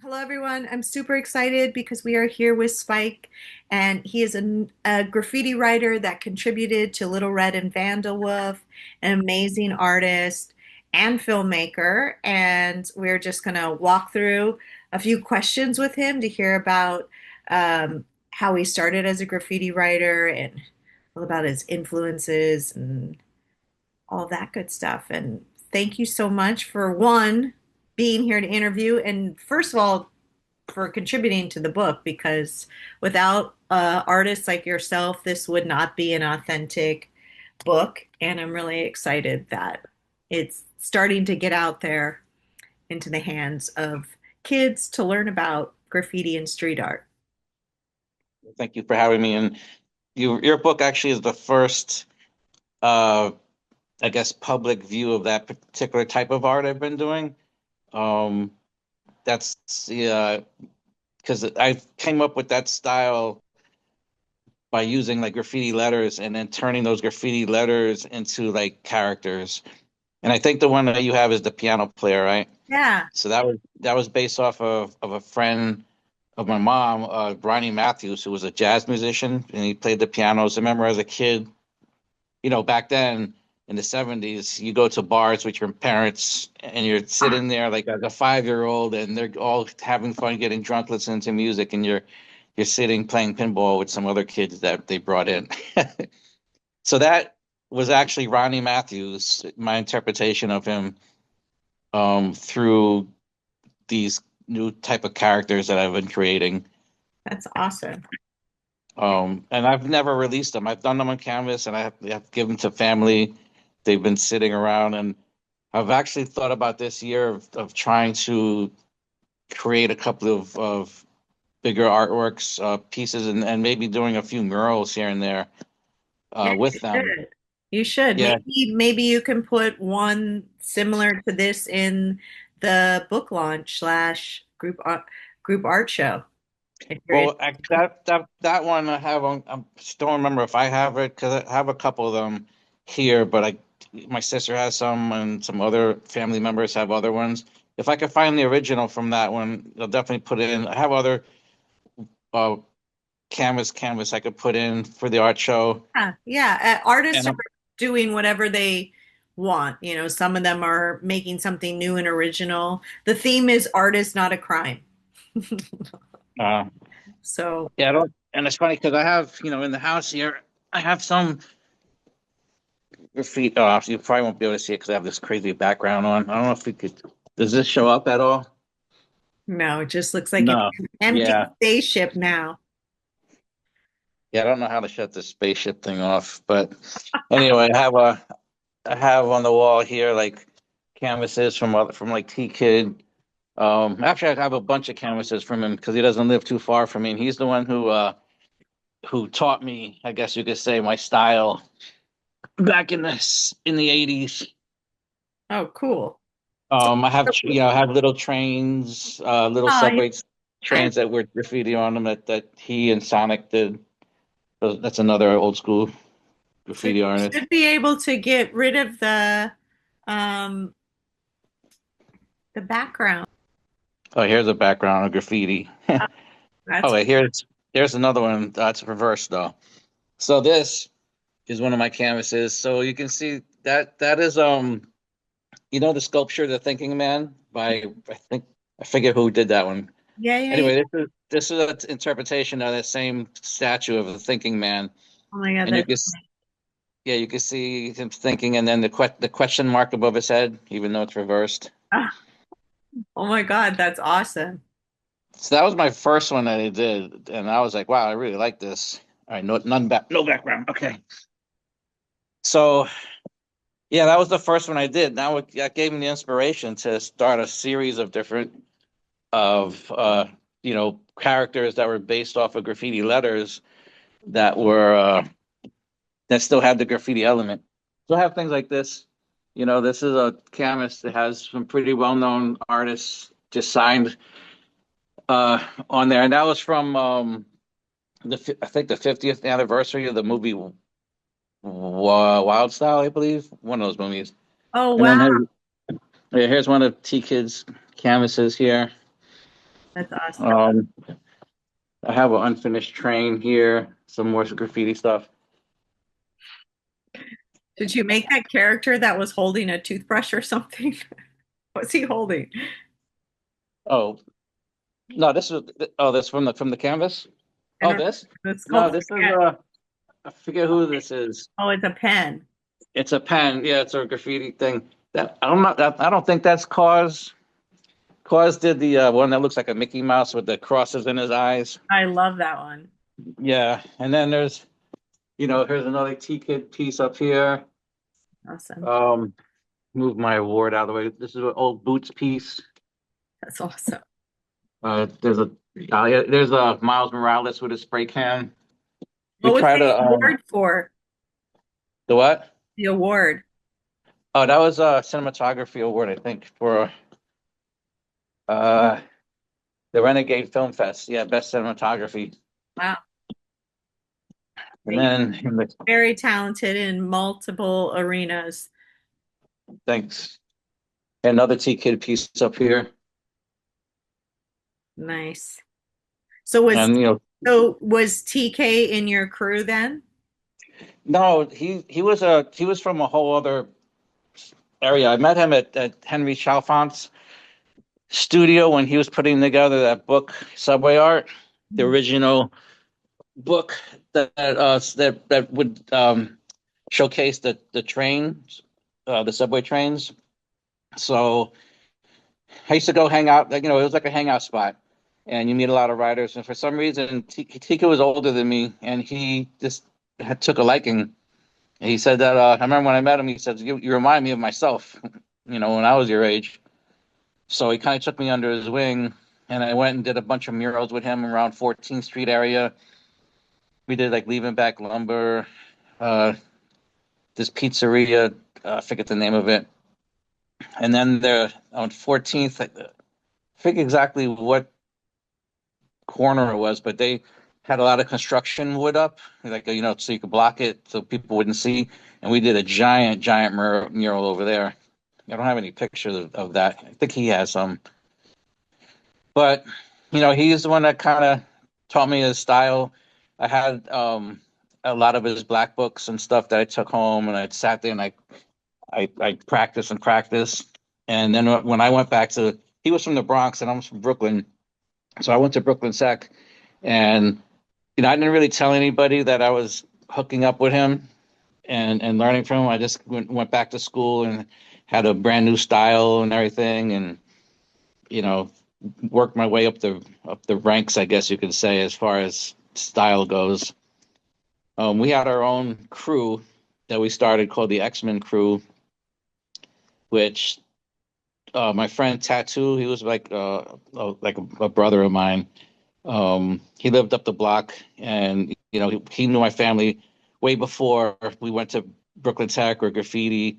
Hello, everyone. I'm super excited because we are here with Spike, and he is a graffiti writer that contributed to Little Red and Vandal Wolf, an amazing artist and filmmaker. And we're just going to walk through a few questions with him to hear about how he started as a graffiti writer and all about his influences and all that good stuff. And thank you so much for one, being here to interview. And first of all, for contributing to the book, because without artists like yourself, this would not be an authentic book. And I'm really excited that it's starting to get out there into the hands of kids to learn about graffiti and street art. Thank you for having me. And your book actually is the first, uh, I guess, public view of that particular type of art I've been doing. Um, that's because I came up with that style by using like graffiti letters and then turning those graffiti letters into like characters. And I think the one that you have is the piano player, right? Yeah. So that was based off of a friend of my mom, Ronnie Matthews, who was a jazz musician, and he played the pianos. I remember as a kid, back then in the 70s, you go to bars with your parents and you're sitting there like as a 5-year-old and they're all having fun getting drunk listening to music and you're sitting playing pinball with some other kids that they brought in. So that was actually Ronnie Matthews, my interpretation of him through these new type of characters that I've been creating. That's awesome. And I've never released them. I've done them on canvas and I've given them to family. They've been sitting around, and I've actually thought about this year of trying to create a couple of bigger artworks, pieces, and maybe doing a few murals here and there Yeah, with you them. should. You should. Yeah. Maybe you can put one similar to this in the book launch slash group art show. If you're in. Well, that one I have on. I just don't remember if I have it because I have a couple of them here, but my sister has some, and some other family members have other ones. If I could find the original from that one, I'll definitely put it in. I have other uh canvas I could put in for the art show, Yeah, yeah. Artists and are doing whatever they want. Some of them are making something new and original. The theme is art is not a crime. uh, So, yeah, I don't. And it's funny because I have in the house here, I have some graffiti. Oh, you probably won't be able to see it because I have this crazy background on. I don't know if we could. Does this show up at all? no, it just looks like an No. empty Yeah. spaceship now. Yeah, I don't know how to shut this spaceship thing off, but anyway, I have on the wall here like canvases from like T Kid. Actually, I have a bunch of canvases from him because he doesn't live too far from me, and he's the one who taught me, I guess you could say, my style back in the 80s. Oh, cool. So, I have little trains, little oh, yeah, subway I trains that were graffiti on them that he and Sonic did. So that's another old school should graffiti artist. should be able to get rid of um the background. Oh, here's a background of graffiti. Oh, That's wait, here's another one that's reversed though. So this is one of my canvases. So you can see that is the sculpture The Thinking Man by I forget who did that one. yeah, yeah, yeah. Anyway, this is an interpretation of that same statue of the thinking man, Oh my God, and yeah, you can see him thinking, and then the question mark above his head, even though it's reversed. oh my God, that's awesome. So that was my first one that I did, and I was like, wow, I really like this. All right, no background. Okay, so yeah, that was the first one I did. Now that gave me the inspiration to start a series of different of characters that were based off of graffiti letters that were that still have the graffiti element. So I have things like this. This is a canvas that has some pretty well-known artists just signed on there, and that was from I think the 50th anniversary of the movie Wild Style, I believe, one of those movies. Oh And then wow, here's one of T Kid's canvases here. That's awesome. Um, I have an unfinished train here, some more graffiti stuff. Did you make that character that was holding a toothbrush or something? What's he holding? Oh, no, this is this from the canvas. I Oh, don't know. this? It's No, called this is forget. I forget who this is. Oh, it's a pen. It's a pen. Yeah, it's a graffiti thing. That I'm not. I don't think that's Cause. Cause did the one that looks like a Mickey Mouse with the crosses in his eyes. I love that one. Yeah, and then here's another T Kid piece up here. Awesome. Um, Move my award out of the way. This is an old Boots piece. That's awesome. There's a Miles Morales with a spray can. We What was try the to award for? the what? The award. Oh, that was a cinematography award, I think, for uh the Renegade Film Fest. Yeah, best cinematography. Wow. And then Very talented in multiple arenas. thanks. Another T Kid piece up here. Nice. So was And TK in your crew then? no, he was from a whole other area. I met him at Henry Chalfont's studio when he was putting together that book, Subway Art, the Mhm. original book that would showcase the trains, the subway trains. So I used to go hang out. Like, it was like a hangout spot, and you meet a lot of writers. And for some reason, Tika was older than me, and he just took a liking. And he said that I remember when I met him, he said, "You remind me of myself, when I was your age." So he kind of took me under his wing, and I went and did a bunch of murals with him around 14th Street area. We did like leaving back lumber, uh, this pizzeria, I forget the name of it. And then there on 14th, I forget exactly what corner it was, but they had a lot of construction wood up, like, so you could block it so people wouldn't see. And we did a giant, giant mural over there. I don't have any pictures of that. I think he has some, but he's the one that kind of taught me his style. I had a lot of his black books and stuff that I took home, and I sat there and I practiced and practiced. And then when I went back he was from the Bronx and I was from Brooklyn. So I went to Brooklyn Tech and, I didn't really tell anybody that I was hooking up with him and learning from him. I just went back to school and had a brand new style and everything. And, you know, worked my way up the ranks, I guess you could say, as far as style goes. We had our own crew that we started called the X-Men crew, which my friend Tattoo, he was like a brother of mine. He lived up the block, and he knew my family way before we went to Brooklyn Tech or graffiti.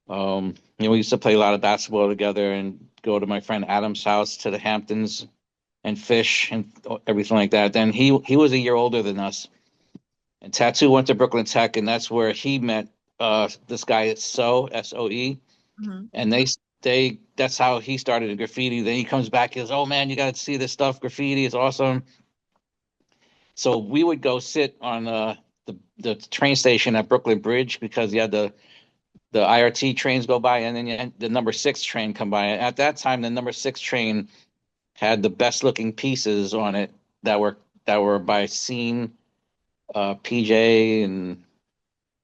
We used to play a lot of basketball together and go to my friend Adam's house to the Hamptons and fish and everything like that. Then he was a year older than us, and Tattoo went to Brooklyn Tech, and that's where he met this guy Soe, Mhm. and they that's how he started in graffiti. Then he comes back, he goes, "Oh man, you got to see this stuff. Graffiti is awesome." So we would go sit on the train station at Brooklyn Bridge because you had the IRT trains go by, and then you had the number six train come by. At that time, the number six train had the best looking pieces on it that were by Scene, PJ, and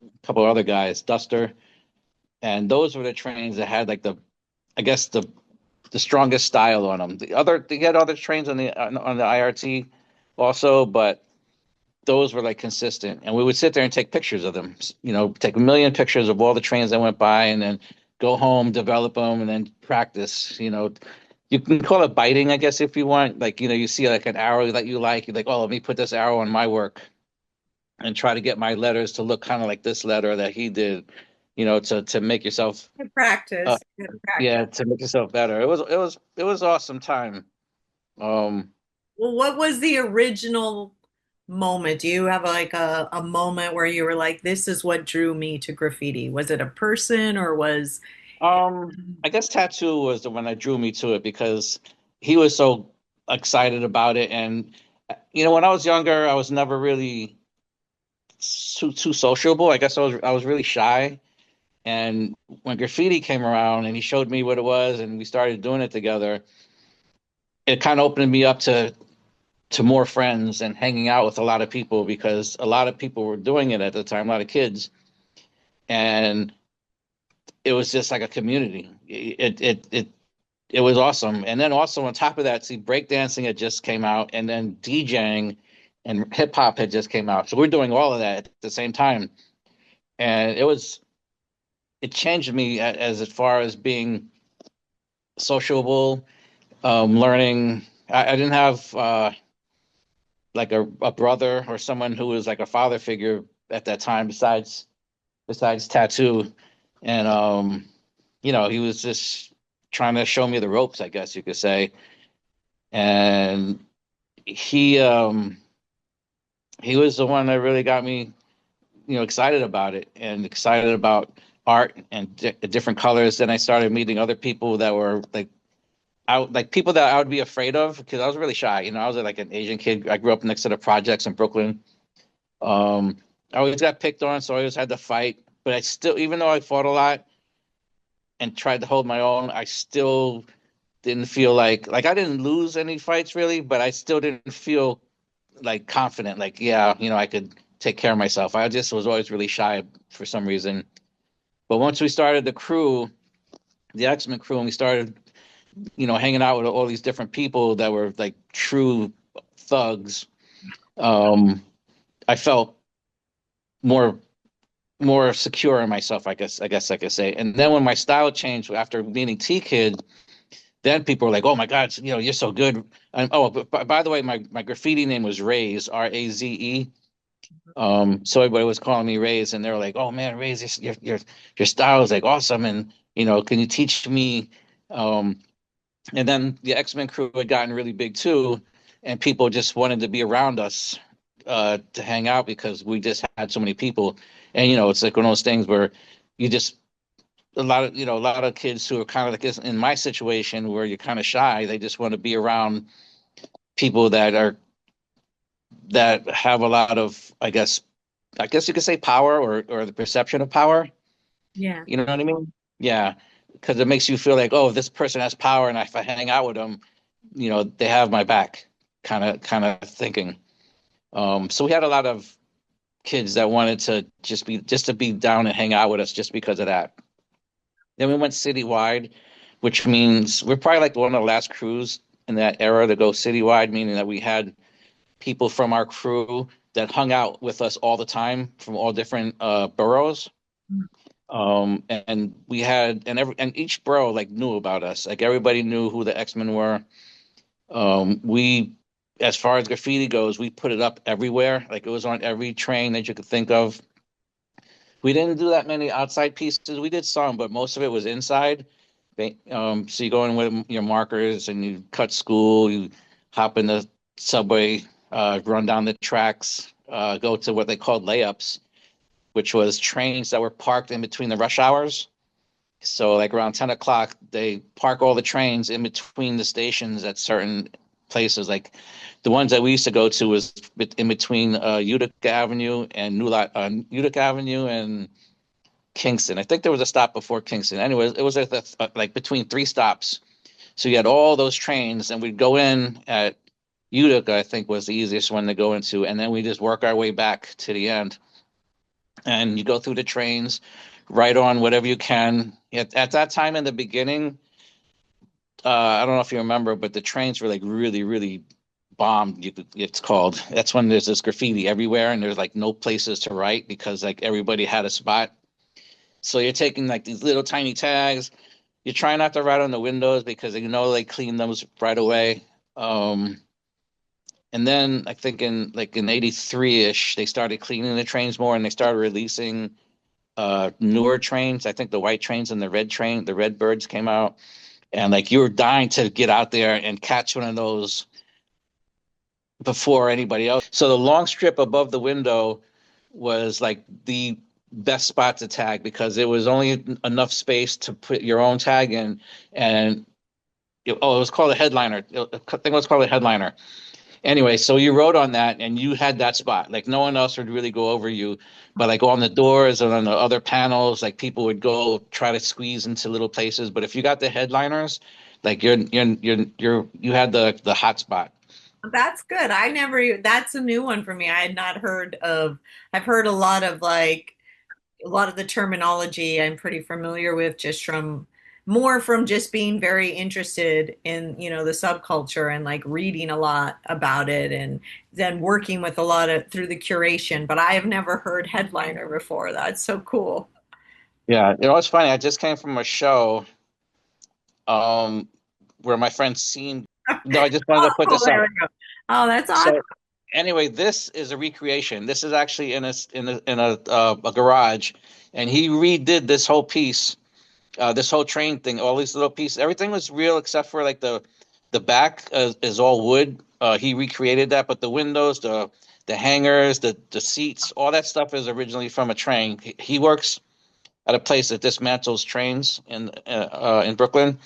a couple of other guys, Duster, and those were the trains that had like I guess the strongest style on them. They had other trains on the IRT also, but those were like consistent. And we would sit there and take pictures of them. Take a million pictures of all the trains that went by, and then go home, develop them, and then practice. You can call it biting, I guess, if you want. Like, you see like an arrow that you like, you're like, oh, let me put this arrow on my work and try to get my letters to look kind of like this letter that he did. To make yourself, Good uh, practice. Good practice. yeah, to make yourself better. It was awesome time. Um, Well, what was the original moment? Do you have like a moment where you were like, this is what drew me to graffiti? Was it a person or was it? I guess Tattoo was the one that drew me to it because he was so. excited about it. And when I was younger, I was never really too sociable. I guess I was really shy. And when graffiti came around and he showed me what it was and we started doing it together, it kind of opened me up to more friends and hanging out with a lot of people because a lot of people were doing it at the time, a lot of kids, and it was just like a community. It was awesome. And then also on top of that, see, breakdancing had just came out, and then DJing and hip hop had just came out. So we're doing all of that at the same time, and it changed me as far as being sociable, learning. I didn't have like a brother or someone who was like a father figure at that time besides tattoo, and he was just trying to show me the ropes, I guess you could say. And he um he was the one that really got me, excited about it and excited about art and different colors. Then I started meeting other people that were like people that I would be afraid of because I was really shy. I was like an Asian kid. I grew up next to the projects in Brooklyn. Um, I always got picked on, so I always had to fight. But I still, even though I fought a lot and tried to hold my own, I still didn't feel like I didn't lose any fights really, but I still didn't feel like confident. Like, yeah, I could take care of myself. I just was always really shy for some reason. But once we started the crew, the X-Men crew, and we started, hanging out with all these different people that were like true thugs, um, I felt more more secure in myself, I guess I could say. And then when my style changed after meeting T Kid, then people were like, "Oh my God, you're so good." And oh, but by the way, my graffiti name was Raze, Raze. So everybody was calling me Raze, and they were like, "Oh man, Raze, your style is like awesome, and can you teach me?" Um, and then the X-Men crew had gotten really big too, and people just wanted to be around us to hang out because we just had so many people. And it's like one of those things where you just a lot of kids who are kind of like this in my situation where you're kind of shy, they just want to be around people that have a lot of, I guess you could say power or the perception of power. Yeah. You know what I mean? Yeah, because it makes you feel like, oh, this person has power, and if I hang out with them, they have my back, kind of thinking. So we had a lot of kids that wanted to just to be down and hang out with us just because of that. Then we went citywide, which means we're probably like one of the last crews in that era to go citywide, meaning that we had people from our crew that hung out with us all the time from all different boroughs. And we had and each borough like knew about us. Like everybody knew who the X-Men were. We, as far as graffiti goes, we put it up everywhere. Like it was on every train that you could think of. We didn't do that many outside pieces. We did some, but most of it was inside. So you go in with your markers and you cut school, you hop in the subway, run down the tracks, go to what they called layups, which was trains that were parked in between the rush hours. So like around 10 o'clock, they park all the trains in between the stations at certain places. Like the ones that we used to go to was in between Utica Avenue and Utica Avenue and Kingston. I think there was a stop before Kingston. Anyways, it was like between three stops. So you had all those trains, and we'd go in at Utica, I think was the easiest one to go into, and then we just work our way back to the end. And you go through the trains, right on whatever you can. At that time in the beginning, I don't know if you remember, but the trains were like really, really bombed. It's called. That's when there's this graffiti everywhere, and there's like no places to write because like everybody had a spot. So you're taking like these little tiny tags. You're trying not to write on the windows because they clean those right away. Um, and then I think in 83-ish, they started cleaning the trains more and they started releasing newer trains. I think the white trains and the red birds came out. And like you were dying to get out there and catch one of those before anybody else. So the long strip above the window was like the best spot to tag because it was only enough space to put your own tag in, and it was called a headliner. I think it was called a headliner. Anyway, so you wrote on that and you had that spot. Like no one else would really go over you, but like on the doors and on the other panels, like people would go try to squeeze into little places. But if you got the headliners, like you had the hot spot. That's good. I never, that's a new one for me. I had not heard of, I've heard a lot of like, a lot of the terminology I'm pretty familiar with just from more from just being very interested in, the subculture and like reading a lot about it and then working with a lot of through the curation. But I have never heard headliner before. That's so cool. Yeah, it's funny. I just came from a show um where my friend seen. No, I just wanted to put Oh, this there up. we go. Oh, that's awesome. So anyway, this is a recreation. This is actually in a garage, and he redid this whole piece, this whole train thing, all these little pieces. Everything was real except for like the back is all wood. He recreated that, but the windows, the hangers, the seats, all that stuff is originally from a train. He works at a place that dismantles trains in Brooklyn,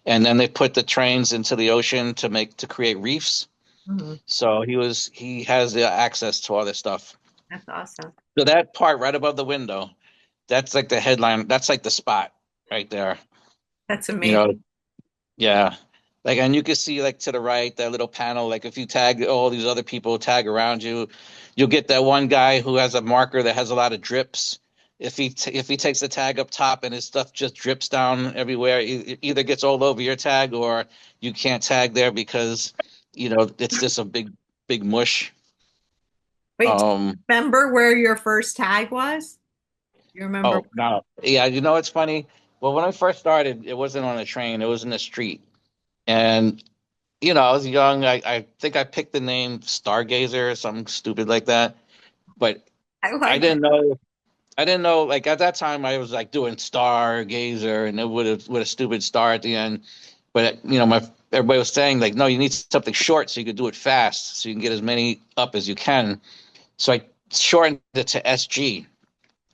and then they put the trains into the ocean to create reefs. Mhm. So he has the access to all this stuff. That's awesome. So that part right above the window, that's like the headline. That's like the spot right there. That's You amazing. know, yeah. Like, and you can see like to the right, that little panel. Like if you tag all these other people tag around you, you'll get that one guy who has a marker that has a lot of drips. If he takes the tag up top and his stuff just drips down everywhere, it either gets all over your tag or you can't tag there because it's just a big mush. Wait, do you Um, remember where your first tag was? You remember? oh no, yeah, it's funny. Well, when I first started, it wasn't on a train; it was in the street, and I was young. I think I picked the name Stargazer or something stupid like that. But I I like didn't know. I didn't know. Like at that time, I was like doing Stargazer, and it with a stupid star at the end. But my everybody was saying like, no, you need something short so you could do it fast, so you can get as many up as you can. So I shortened it to SG,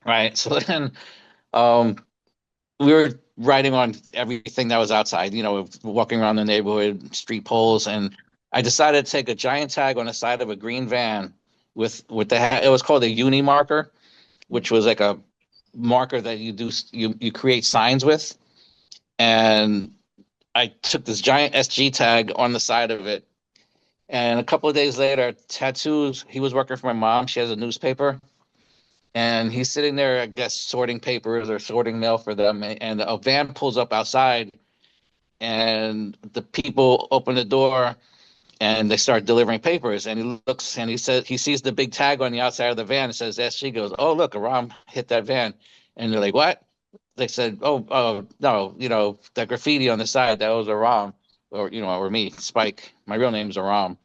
right? So then um, we were riding on everything that was outside, walking around the neighborhood, street poles, and I decided to take a giant tag on the side of a green van with it was called a uni marker, which was like a marker that you create signs with, and I took this giant SG tag on the side of it. And a couple of days later, tattoos. He was working for my mom. She has a newspaper, and he's sitting there, I guess, sorting papers or sorting mail for them. And a van pulls up outside, and the people open the door and they start delivering papers. And he looks and he says he sees the big tag on the outside of the van. It says SG. Goes, oh look, Aram hit that van. And they're like, what? They said, oh no, that graffiti on the side that was Aram, or me, Spike. My real name's Aram.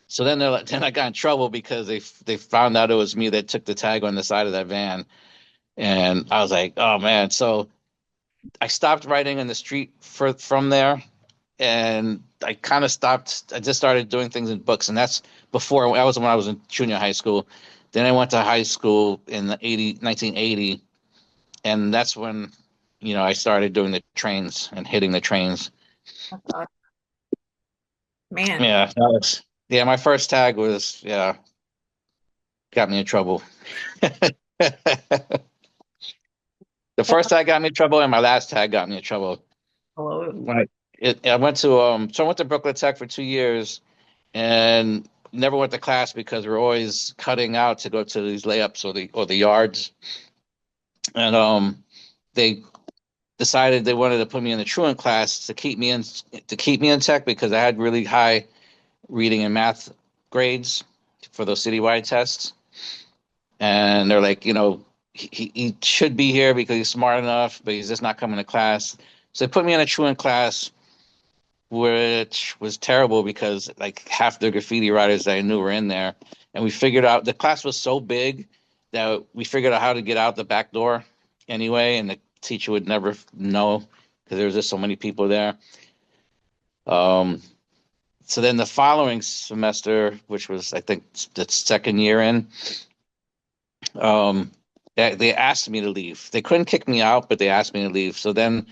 So then I got in trouble because they found out it was me that took the tag on the side of that van. And I was like, oh man. So I stopped writing in the street from there, and I kind of stopped. I just started doing things in books, and that's before that was when I was in junior high school. Then I went to high school in the 1980, and that's when I started doing the trains and hitting the trains. that. Man. Yeah, yeah. My first tag was got me in trouble. The first tag got me in trouble, and my last tag got me in trouble. Hello. When I went to I went to Brooklyn Tech for 2 years and never went to class because we're always cutting out to go to these layups or the yards. And they decided they wanted to put me in the truant class to keep me in tech because I had really high reading and math grades for those citywide tests. And they're like, he should be here because he's smart enough, but he's just not coming to class. So they put me in a truant class, which was terrible because like half the graffiti writers that I knew were in there. And we figured out the class was so big that we figured out how to get out the back door anyway, and the teacher would never know because there was just so many people there. Um, so then the following semester, which was I think the second year in, they asked me to leave. They couldn't kick me out, but they asked me to leave. So then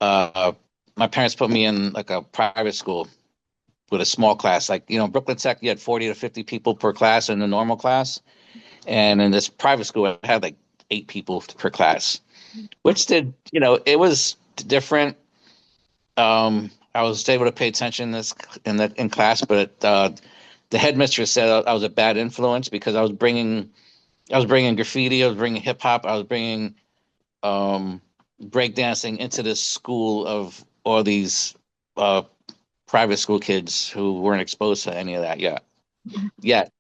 uh, my parents put me in like a private school with a small class. Like, Brooklyn Tech, you had 40 to 50 people per class in the normal class. And in this private school, I had like 8 people per class, which did, it was different. I was able to pay attention in class, but the headmistress said I was a bad influence because I was bringing graffiti, I was bringing hip hop, I was bringing um, breakdancing into this school of all these uh, private school kids who weren't exposed to any of that yet.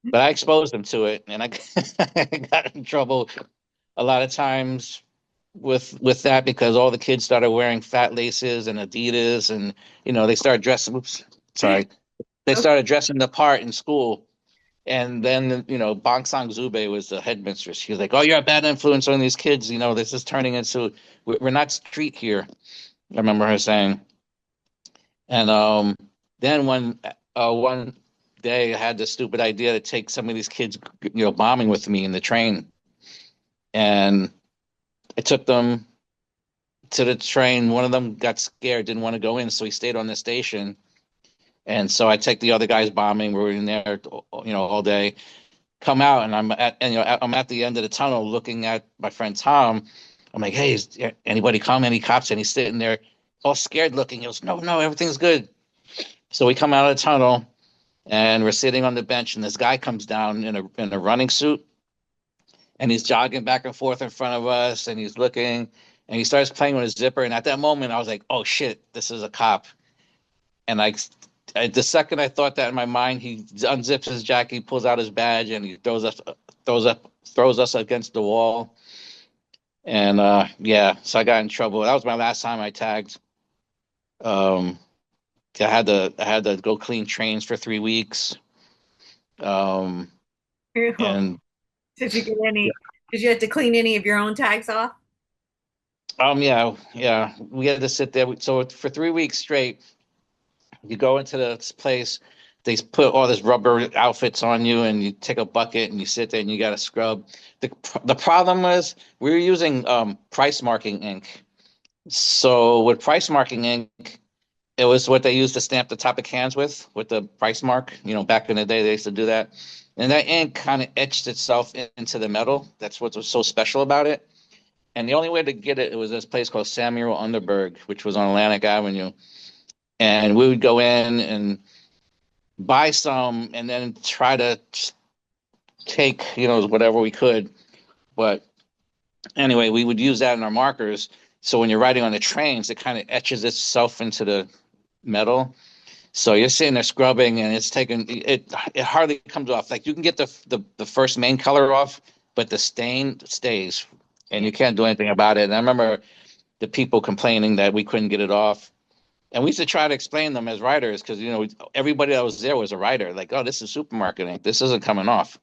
But I exposed them to it, and I I got in trouble a lot of times with that because all the kids started wearing fat laces and Adidas, and they started dressing. Oops, sorry, they Okay. started dressing the part in school. And then, Bang Sang Zube was the headmistress. She was like, "Oh, you're a bad influence on these kids. This is turning into we're not street here." I remember her saying. And then one day I had the stupid idea to take some of these kids, bombing with me in the train, and I took them to the train. One of them got scared, didn't want to go in, so he stayed on the station. And so I take the other guys bombing. We were in there, all day. Come out, and I'm at the end of the tunnel, looking at my friend Tom. I'm like, "Hey, is anybody come? Any cops?" And he's sitting there, all scared looking. He goes, "No, no, everything's good." So we come out of the tunnel, and we're sitting on the bench, and this guy comes down in a running suit, and he's jogging back and forth in front of us, and he's looking, and he starts playing with his zipper. And at that moment, I was like, "Oh shit, this is a cop!" And the second I thought that in my mind, he unzips his jacket, he pulls out his badge, and he throws us against the wall. And yeah, so I got in trouble. That was my last time I tagged. Um, I had to go clean trains for 3 weeks. Um, and Did you get any? Did you have to clean any of your own tags off? yeah, yeah, we had to sit there. So for 3 weeks straight, you go into this place, they put all this rubber outfits on you, and you take a bucket and you sit there and you got to scrub. The problem was we were using price marking ink. So with price marking ink, it was what they used to stamp the top of cans with the price mark. Back in the day, they used to do that. And that ink kind of etched itself into the metal. That's what was so special about it. And the only way to get it, it was this place called Samuel Underberg, which was on Atlantic Avenue. And we would go in and buy some and then try to take, whatever we could. But anyway, we would use that in our markers. So when you're writing on the trains, it kind of etches itself into the metal. So you're sitting there scrubbing, and it's taking it. It hardly comes off. Like you can get the first main color off, but the stain stays, and Yeah. you can't do anything about it. And I remember the people complaining that we couldn't get it off, and we used to try to explain them as writers because everybody that was there was a writer. Like, oh, this is supermarketing. This isn't coming off.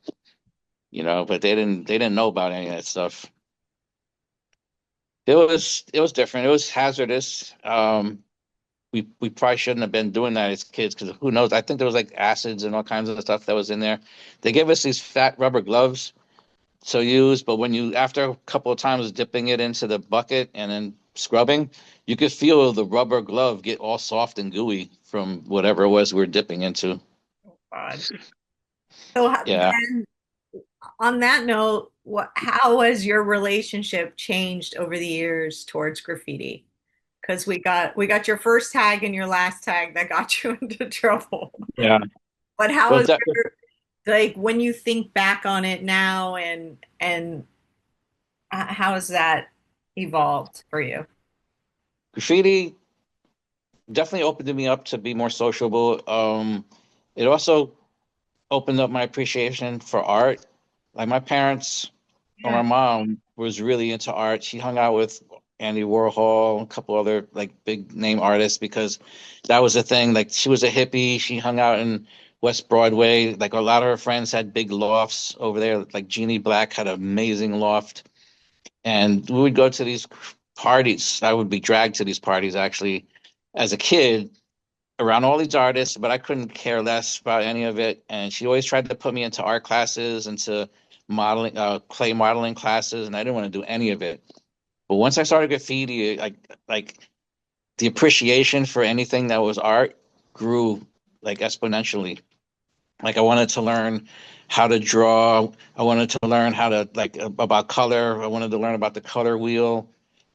But they didn't know about any of that stuff. It was different. It was hazardous. We probably shouldn't have been doing that as kids because who knows? I think there was like acids and all kinds of stuff that was in there. They gave us these fat rubber gloves to use, but when you after a couple of times dipping it into the bucket and then scrubbing, you could feel the rubber glove get all soft and gooey from whatever it was we were dipping into. God. So Yeah. then, on that note, how has your relationship changed over the years towards graffiti? Because we got your first tag and your last tag that got you into trouble. Yeah. But how Well, is your like when you think back on it now and how has that evolved for you? graffiti definitely opened me up to be more sociable. It also opened up my appreciation for art. Like my parents or Yeah. my mom was really into art. She hung out with Andy Warhol, a couple other like big name artists because that was the thing. Like she was a hippie. She hung out in West Broadway. Like a lot of her friends had big lofts over there. Like Jeannie Black had an amazing loft. And we would go to these parties. I would be dragged to these parties actually as a kid around all these artists, but I couldn't care less about any of it. And she always tried to put me into art classes, into modeling, clay modeling classes, and I didn't want to do any of it. But once I started graffiti, like the appreciation for anything that was art grew like exponentially. Like I wanted to learn how to draw. I wanted to learn how to like about color. I wanted to learn about the color wheel.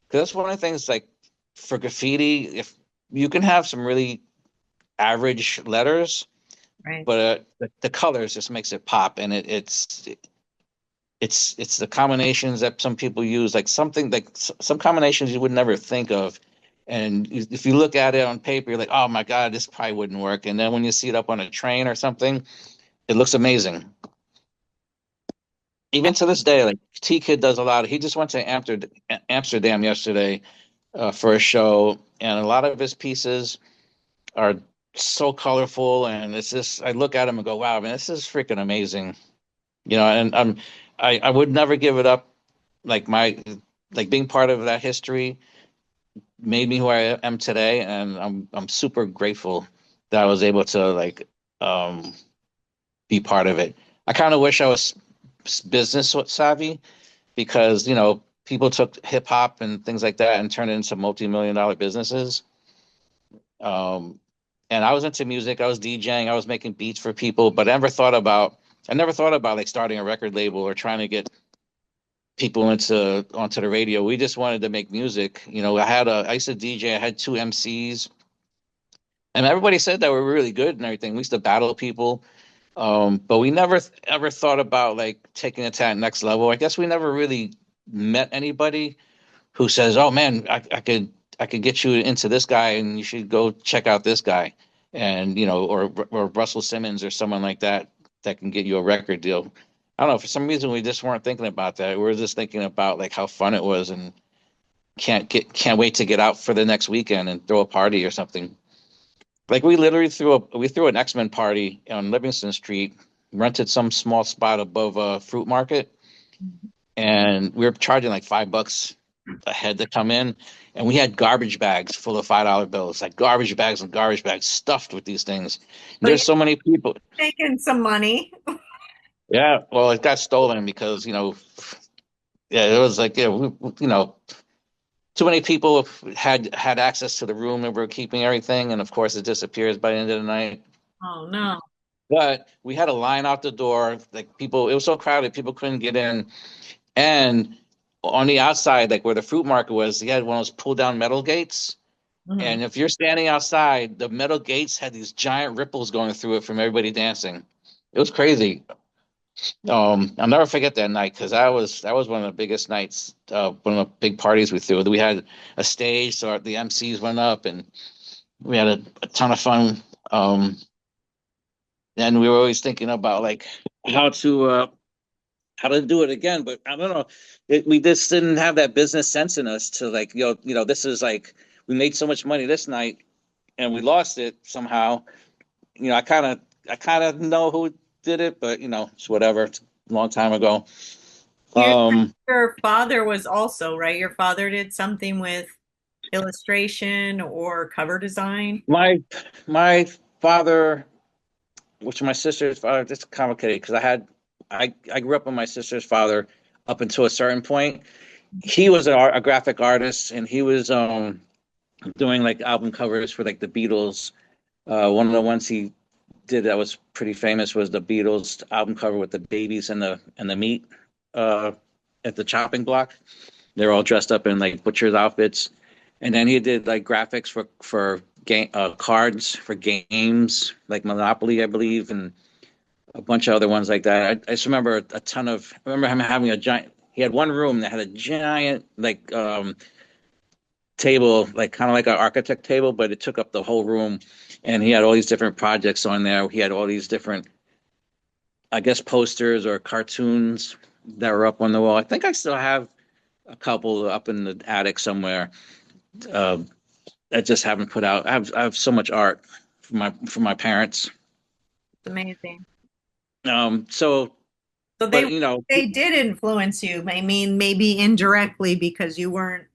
Because that's one of the things like for graffiti, if you can have some really average letters, Right. but the colors just makes it pop, and it's the combinations that some people use, like something like some combinations you would never think of. And if you look at it on paper, you're like, oh my God, this probably wouldn't work. And then when you see it up on a train or something, it looks amazing. Even to this day, like T Kid does a lot. He just went to Amsterdam yesterday for a show, and a lot of his pieces are so colorful. And it's just, I look at him and go, wow, man, this is freaking amazing. And I would never give it up. Like like being part of that history made me who I am today, and I'm super grateful that I was able to like um be part of it. I kind of wish I was business savvy because people took hip hop and things like that and turned it into multi-million-dollar businesses. Um, and I was into music. I was DJing. I was making beats for people, but I never thought about like starting a record label or trying to get people into onto the radio. We just wanted to make music. I used to DJ. I had two MCs, and everybody said that we were really good and everything. We used to battle people. But we never ever thought about like taking it to that next level. I guess we never really met anybody who says, "Oh man, I could get you into this guy, and you should go check out this guy," and or Russell Simmons or someone like that that can get you a record deal. I don't know. For some reason, we just weren't thinking about that. We were just thinking about like how fun it was, and can't wait to get out for the next weekend and throw a party or something. Like we literally threw an X-Men party on Livingston Street, rented some small spot above a fruit market, and we were charging like $5 a head to come in, and we had garbage bags full of $5 bills, like garbage bags and garbage bags stuffed with these things. And So there's you're so many people. making some money. Yeah, well, it got stolen because yeah, it was like too many people had access to the room and were keeping everything, and of course it disappears by the end of the night. Oh no. But we had a line out the door. Like people, it was so crowded, people couldn't get in. And on the outside, like where the fruit market was, he had one of those pull down metal gates. Mhm. And if you're standing outside, the metal gates had these giant ripples going through it from everybody dancing. It was crazy. I'll never forget that night because that was one of the biggest nights, one of the big parties we threw. We had a stage, so the MCs went up, and we had a ton of fun. And we were always thinking about like how to uh, how to do it again, but I don't know. We just didn't have that business sense in us to like, this is like we made so much money this night and we lost it somehow. I kind of know who did it, but it's whatever. It's a long time ago. You Um, your father was also, right? Your father did something with illustration or cover design. my my father, which my sister's father, it's complicated because I grew up with my sister's father up until a certain point. He was a graphic artist, and he was doing like album covers for like the Beatles. One of the ones he did that was pretty famous was the Beatles album cover with the babies and the meat uh, at the chopping block. They're all dressed up in like butcher's outfits, and then he did like graphics for game cards for games like Monopoly, I believe, and a bunch of other ones like that. I just remember a ton of. I remember him having a giant. He had one room that had a giant like table, like kind of like an architect table, but it took up the whole room. And he had all these different projects on there. He had all these different, I guess, posters or cartoons that were up on the wall. I think I still have a couple up in the attic somewhere uh, that just haven't put out. I have so much art from my parents. It's amazing. So, So but they did influence you. I mean, maybe indirectly because you weren't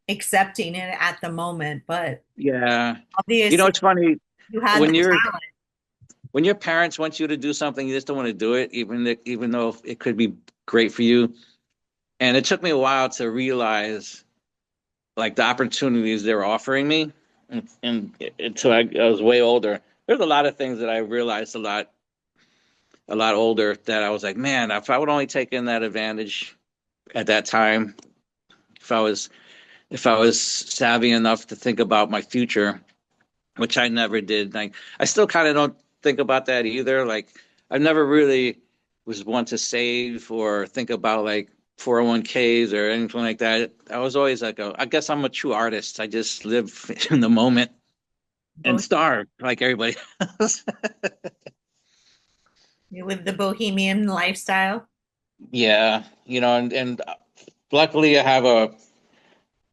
accepting it at the moment, but yeah, obviously it's funny you had the when you're talent. when your parents want you to do something, you just don't want to do it, even though it could be great for you. And it took me a while to realize like the opportunities they were offering me. until I was way older. There's a lot of things that I realized a lot older that I was like, man, if I would only taken that advantage at that time, if I was if I was savvy enough to think about my future, which I never did. Like I still kind of don't think about that either. Like I never really was one to save or think about like 401ks or anything like that. I was always like, I guess I'm a true artist. I just live in the moment and starve like everybody else. You live the bohemian lifestyle. Yeah, and luckily I have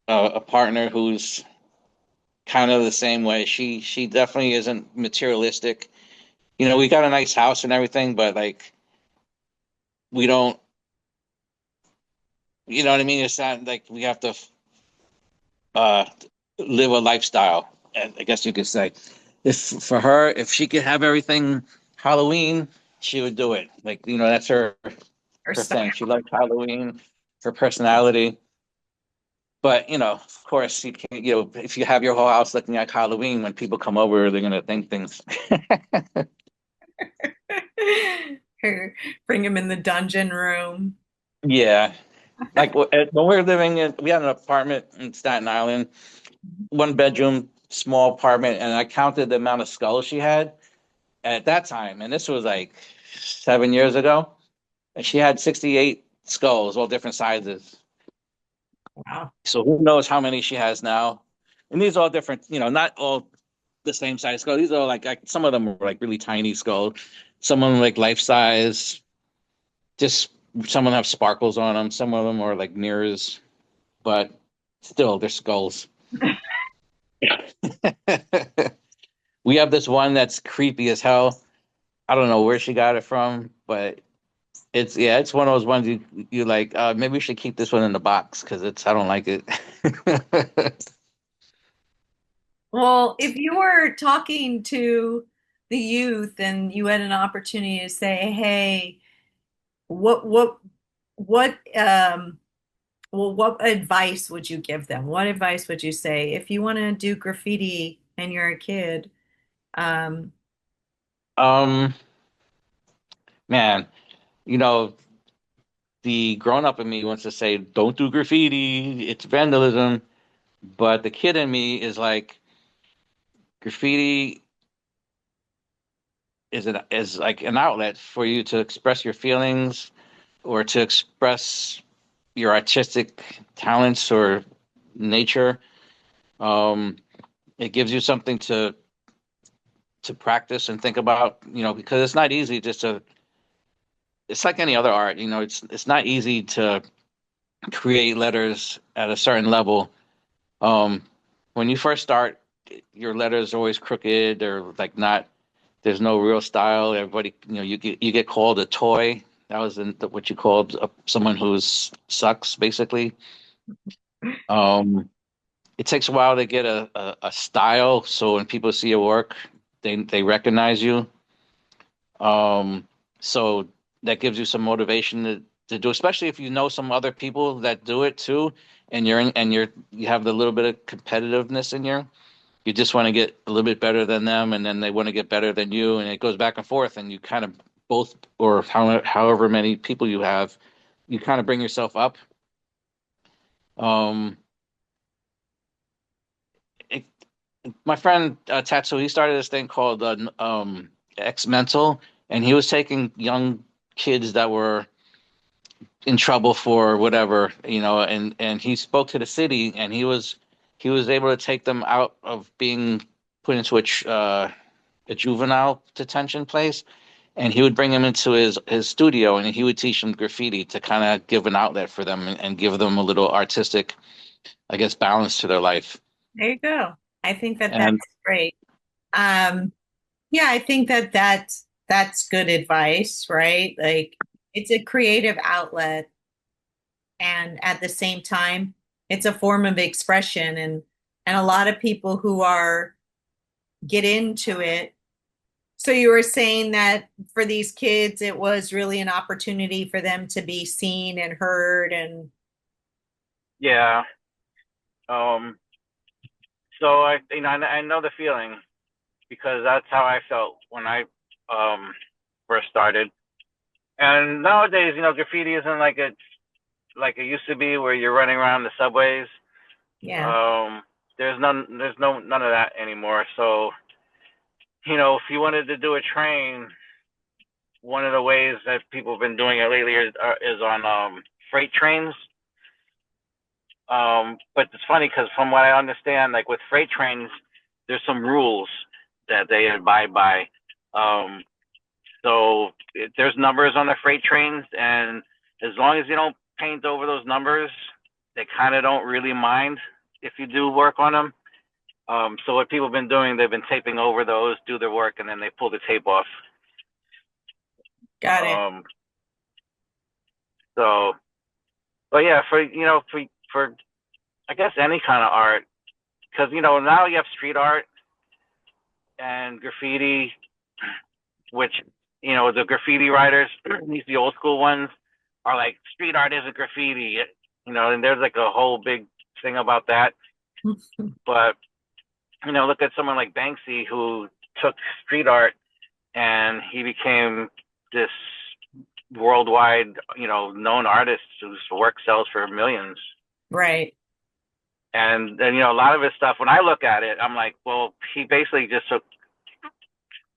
a partner who's kind of the same way. She definitely isn't materialistic. We got a nice house and everything, but like we don't, you know what I mean? It's not like we have to uh live a lifestyle, I guess you could say. If for her, if she could have everything Halloween, she would do it. Like, that's Or her style. thing. She likes Halloween, her personality. But, of course, you can't, if you have your whole house looking like Halloween, when people come over, they're gonna think things. Or bring him in the dungeon room. Yeah. Like when we were we had an apartment in Staten Island, one bedroom, small apartment, and I counted the amount of skulls she had at that time, and this was like 7 years ago, and she had 68 skulls, all different sizes. Wow. So who knows how many she has now? And these are all different, not all the same size skull. These are like some of them are like really tiny skulls, some of them like life size. Just some of them have sparkles on them. Some of them are like mirrors, but still they're skulls. We have this one that's creepy as hell. I don't know where she got it from, but it's one of those ones you like. Maybe we should keep this one in the box because I don't like it. Well, if you were talking to the youth and you had an opportunity to say, "Hey, what what advice would you give them? What advice would you say if you want to do graffiti and you're a kid?" Um, um, Man, you know the grown up in me wants to say, "Don't do graffiti. It's vandalism." But the kid in me is like, graffiti is like an outlet for you to express your feelings or to express your artistic talents or nature. Um, it gives you something to practice and think about, because it's not easy just to. It's like any other art, it's not easy to create letters at a certain level. Um, when you first start, your letters are always crooked or like not. There's no real style. Everybody, you get called a toy. That was what you called someone who's sucks, basically. Um, it takes a while to get a style, so when people see your work, they recognize you. Um, so that gives you some motivation to do, especially if you know some other people that do it too, and you have the little bit of competitiveness in you just want to get a little bit better than them, and then they want to get better than you, and it goes back and forth, and you kind of both, or however many people you have, you kind of bring yourself up. Um, it, my friend Tatsu, he started this thing called X Mental, and he was taking young kids that were in trouble for whatever, and he spoke to the city, and he was able to take them out of being put into a juvenile detention place, and he would bring them into his studio, and he would teach them graffiti to kind of give an outlet for them and give them a little artistic, I guess, balance to their life. there you go. I think that And that's great. Um, yeah, I think that that's good advice, right? Like it's a creative outlet, and at the same time, it's a form of expression, and a lot of people who are get into it. So you were saying that for these kids, it was really an opportunity for them to be seen and heard, and yeah, um, So I know the feeling because that's how I felt when I um first started. And nowadays, graffiti isn't like it used to be where you're running around the subways. Yeah, Um, none of that anymore. So, if you wanted to do a train, one of the ways that people have been doing it lately is on freight trains. But it's funny because from what I understand, like with freight trains, there's some rules that they abide by. Um, there's numbers on the freight trains, and as long as you don't paint over those numbers, they kind of don't really mind if you do work on them. So what people have been doing, they've been taping over those, do their work, and then they pull the tape off. got it. Um, so, but yeah, for I guess any kind of art, because now you have street art and graffiti, which the graffiti writers, these the old school ones, are like street art isn't graffiti, and there's like a whole big thing about that. But look at someone like Banksy who took street art and he became this worldwide, known artist whose work sells for millions. Right. And then, a lot of his stuff, when I look at it, I'm like, well, he basically just took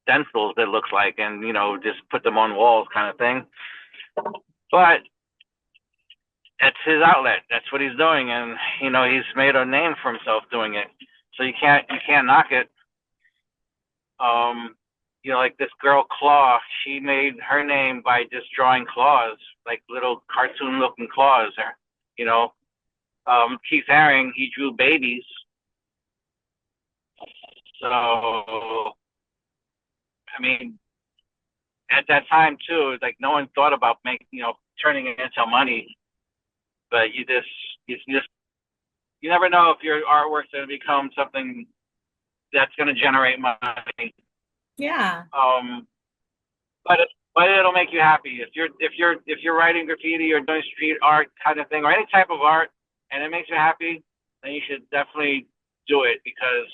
stencils, it looks like, and, just put them on walls kind of thing. But it's his outlet. That's what he's doing. And, he's made a name for himself doing it. So you can't knock it. Um, like this girl Claw, she made her name by just drawing claws, like little cartoon looking claws. You know, Keith Haring, he drew babies. So, I mean, at that time too, it's like no one thought about turning it into money. But you never know if your artwork's going to become something that's going to generate money. Yeah. Um, but it'll make you happy if you're writing graffiti or doing street art kind of thing or any type of art, and it makes you happy, then you should definitely do it because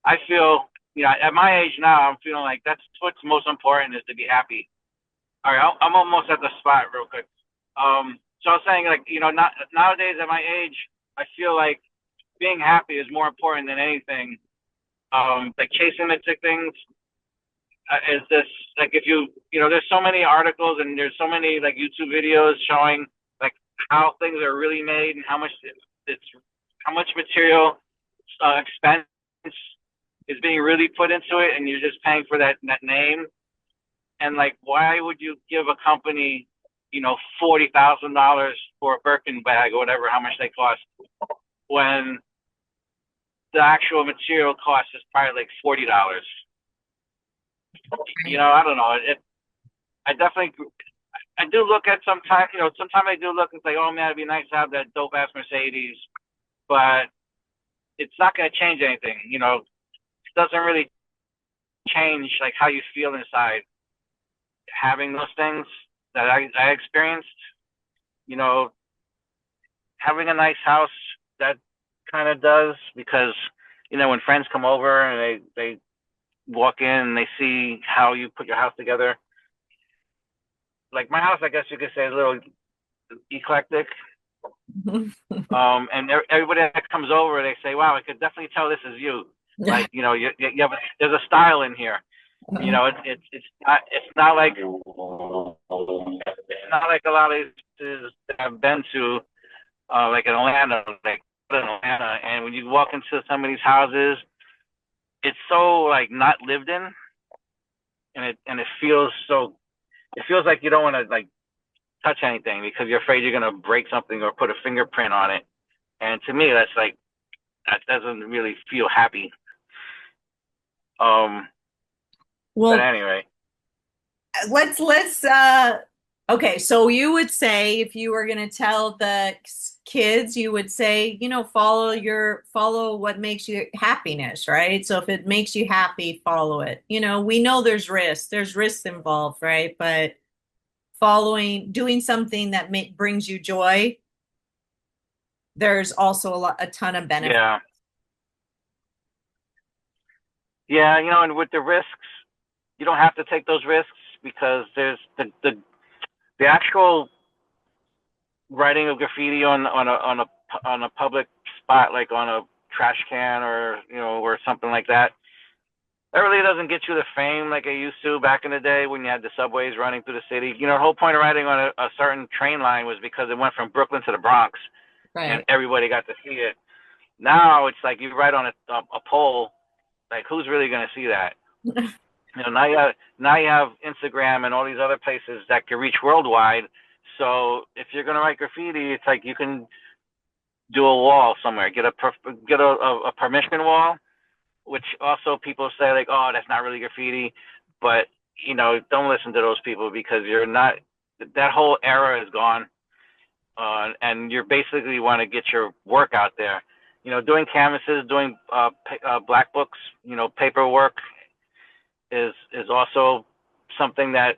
I feel at my age now I'm feeling like that's what's most important is to be happy. All right, I'm almost at the spot real quick. So I was saying like not nowadays at my age I feel like being happy is more important than anything. Like chasing the things is this like if there's so many articles and there's so many like YouTube videos showing like how things are really made and it's how much material expense is being really put into it and you're just paying for that name and like why would you give a company $40,000 for a Birkin bag or whatever how much they cost when the actual material cost is probably like $40. Right. I don't know. I definitely, I do look at sometimes, sometimes I do look and say, oh man, it'd be nice to have that dope ass Mercedes, but it's not going to change anything. It doesn't really change like how you feel inside having those things that I experienced. You know, having a nice house that kind of does because when friends come over and they walk in and they see how you put your house together. Like my house, I guess you could say is a little eclectic. And everybody that comes over, they say, "Wow, I could definitely tell this is you." Like you have there's a style in here. It's not like a lot of places that I've been to, like in Atlanta, and when you walk into some of these houses, it's so like not lived in, and it feels so. It feels like you don't want to like touch anything because you're afraid you're gonna break something or put a fingerprint on it. And to me, that's like that doesn't really feel happy. Um, but Well, anyway, let's okay, so you would say if you were going to tell the kids, you would say, follow what makes you happiness, right? So if it makes you happy, follow it. We know there's risks involved, right? But doing something that brings you joy, there's also a ton of benefits. yeah, Yeah, and with the risks, you don't have to take those risks because there's the actual writing of graffiti on a public spot, like on a trash can or or something like that. That really doesn't get you the fame like it used to back in the day when you had the subways running through the city. The whole point of writing on a certain train line was because it went from Brooklyn to the Bronx, and Right. everybody got to see it. Now it's like you write on a pole, like who's really going to see that? Now you have Instagram and all these other places that can reach worldwide. So if you're going to write graffiti, it's like you can do a wall somewhere, get a permission wall, which also people say like, oh, that's not really graffiti, but don't listen to those people because you're not. That whole era is gone, and you basically want to get your work out there. Doing canvases, doing black books, paperwork is also something that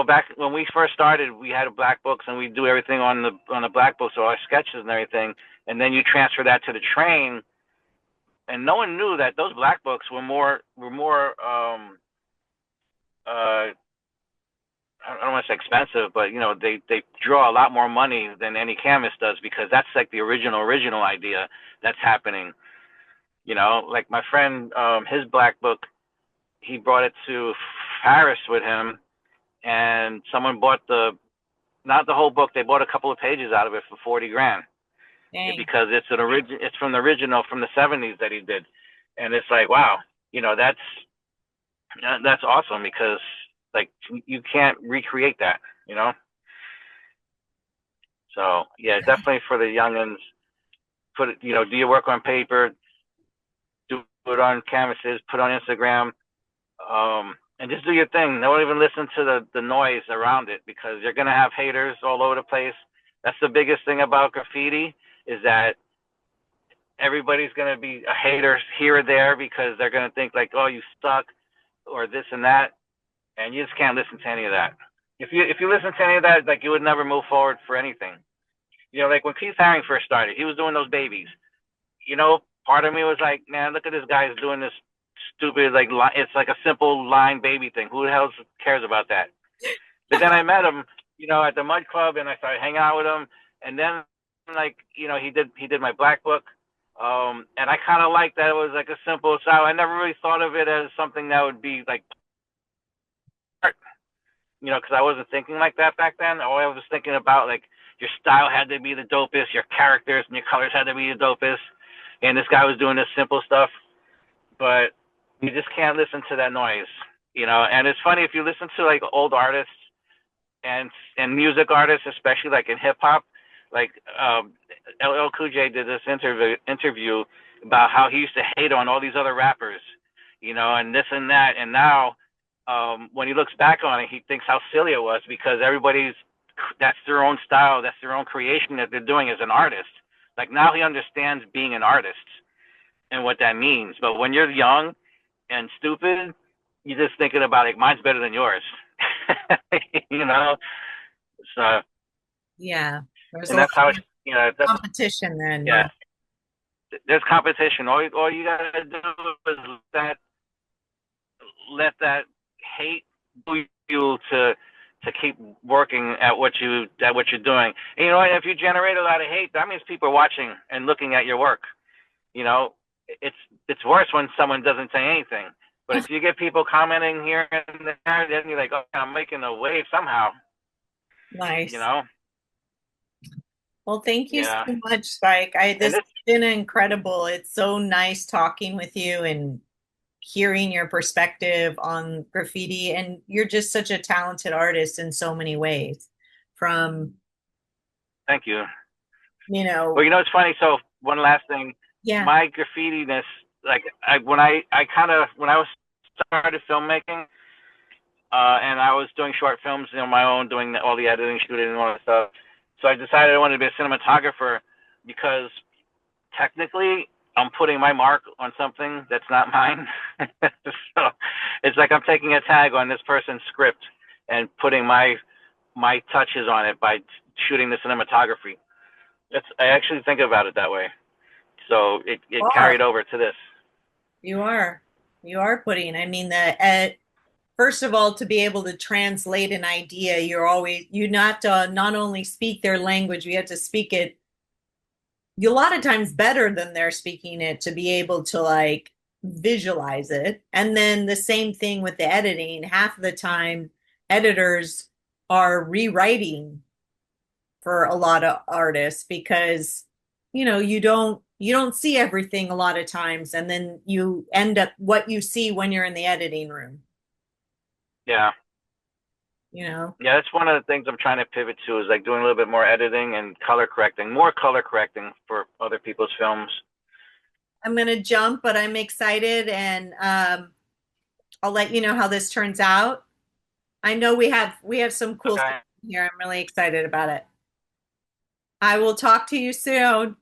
back when we first started, we had black books and we do everything on the black books, so our sketches and everything, and then you transfer that to the train, and no one knew that those black books were more uh I don't want to say expensive, but they draw a lot more money than any canvas does because that's like the original idea that's happening. Like my friend, his black book, he brought it to Paris with him, and someone bought not the whole book. They bought a couple of pages out of it for 40 grand Dang. because it's from the original from the 70s that he did, and it's like wow, that's awesome because like you can't recreate that, you know. So yeah, definitely for the youngins, put it, do your work on paper, do it on canvases, put it on Instagram, and just do your thing. Don't even listen to the noise around it because you're gonna have haters all over the place. That's the biggest thing about graffiti is that everybody's gonna be a hater here or there because they're gonna think like, oh, you suck or this and that, and you just can't listen to any of that. If you listen to any of that, like you would never move forward for anything. Like when Keith Haring first started, he was doing those babies. Part of me was like, man, look at this guy is doing this stupid like it's like a simple line baby thing. Who the hell cares about that? But then I met him, at the Mud Club, and I started hanging out with him. And then like he did my black book, and I kind of liked that it was like a simple style. I never really thought of it as something that would be like art, because I wasn't thinking like that back then. All I was thinking about like your style had to be the dopest, your characters and your colors had to be the dopest. And this guy was doing this simple stuff, but you just can't listen to that noise. And it's funny if you listen to like old artists and music artists, especially like in hip hop, like LL Cool J did this interview about how he used to hate on all these other rappers, and this and that, and now when he looks back on it, he thinks how silly it was because that's their own style, that's their own creation that they're doing as an artist. Like now he understands being an artist and what that means. But when you're young and stupid, you're just thinking about like mine's better than yours, you know. So Yeah. There's a and lot that's how of that's competition then. yeah. Yeah. There's competition. All you gotta do is let that hate do you to keep working at what you're doing. And if you generate a lot of hate, that means people are watching and looking at your work. You know, it's it's worse when someone doesn't say anything. But if you get people commenting here and there, then you're like, oh, I'm making a wave somehow. You Nice. know, Well, thank you so yeah. much, Spike. And This has this, been incredible. It's so nice talking with you and hearing your perspective on graffiti. And you're just such a talented artist in so many ways. From, thank you. you Well, know, it's funny. So one last thing, yeah, my graffitiness, like when I kind of when I was started filmmaking, and I was doing short films on my own, doing all the editing, shooting, and all that stuff. So I decided I wanted to be a cinematographer because technically I'm putting my mark on something that's not mine. So it's like I'm taking a tag on this person's script and putting my touches on it by shooting the cinematography. I actually think about it that way. So it you are. carried over to this. You are. You are putting, I mean, first of all, to be able to translate an idea, you not not only speak their language, you have to speak it a lot of times better than they're speaking it to be able to like visualize it. And then the same thing with the editing. Half of the time, editors are rewriting for a lot of artists because you don't see everything a lot of times, and then you end up what you see when you're in the editing room. Yeah. You know, Yeah, that's one of the things I'm trying to pivot to is like doing a little bit more editing and color correcting, more color correcting for other people's films. I'm gonna jump, but I'm excited, and I'll let you know how this turns out. I know we have some cool stuff Okay. here. I'm really excited about it. I will talk to you soon.